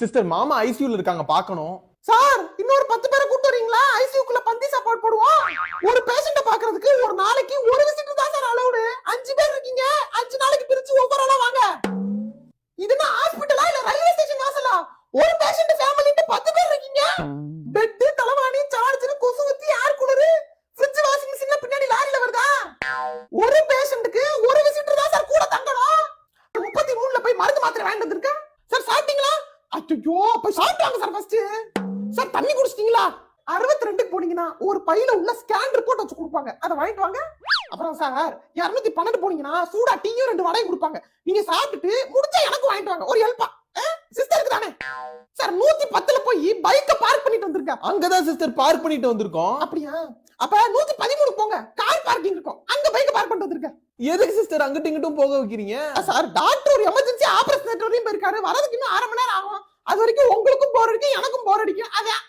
Sister மாமா ஐசியூல இருக்காங்க பார்க்கணும். சார் இன்னொரு 10 பேரை கூட்டு வரீங்களா? ஐசியூக்குள்ள பந்தி சாப்பாடு போடுவோம். ஒரு பேஷண்ட பாக்குறதுக்கு ஒரு நாளைக்கு ஒரு விசிட் தான் சார் அலௌட். 5 பேர் இருக்கீங்க, 5 நாளைக்கு பிரிச்சு ஒவ்வொரு ஆளா வாங்க. இதுனா ஹாஸ்பிடலா இல்ல ரயில்வே ஸ்டேஷன் வாசலா? ஒரு பேஷண்ட் ஃபேமிலிட்டு 10 பேர் இருக்கீங்க. பெட், தலவாணி, சார்ஜர், கொசுவத்தி, ஏர் கூலர், ஃப்ரிட்ஜ், வாஷிங் மிஷின்ல பின்னாடி லாரில வருதா? ஒரு பேஷண்ட்க்கு ஒரு விசிட் தான் சார் கூட தங்கணும். 33ல போய் மருந்து மாத்திரை வாங்கிட்டு வந்திருக்கேன். சார் சாப்பிட்டீங்களா? ஐயோ போய் சாப்பிட்டாங்க சார் ஃபர்ஸ்ட். சார் தண்ணி குடிச்சிட்டீங்களா? 62க்கு போனீங்கன்னா ஒரு பையில உள்ள ஸ்கேன் ரிப்போர்ட் வச்சு கொடுப்பாங்க, அதை வாங்கிட்டு வாங்க. அப்புறம் சார் 212 போனீங்கன்னா சூடா டீயும் 2 வடையும் கொடுப்பாங்க. நீங்க சாப்பிட்டுட்டு முடிச்சா எனக்கு வாங்கிட்டு வாங்க, ஒரு ஹெல்ப்பா. சிஸ்டருக்கு தானே சார். 110ல போய் பைக்க பார்க் பண்ணிட்டு வந்திருக்கேன். அங்கதான் சிஸ்டர் பார்க் பண்ணிட்டு வந்திருக்கோம். அப்படியா? அப்ப 113 போங்க, கார் பார்க்கிங் இருக்கும், அங்க பைக்க பார்க் பண்ணிட்டு வந்திருக்கேன். எதுக்கு சிஸ்டர் அங்கிட்டும் இங்கிட்டும் போக வைக்கிறீங்க? சார் டாக்டர் ஒரு எமர்ஜென்சி ஆபரேஷன் தியேட்டர் வரையும் போயிருக்காரு, வரதுக்கு இன்னும் 1/2 மணி நேரம் ஆகும். அது வரைக்கும் உங்களுக்கும் போர் அடிக்கும், எனக்கும் போர் அடிக்கும். அதான்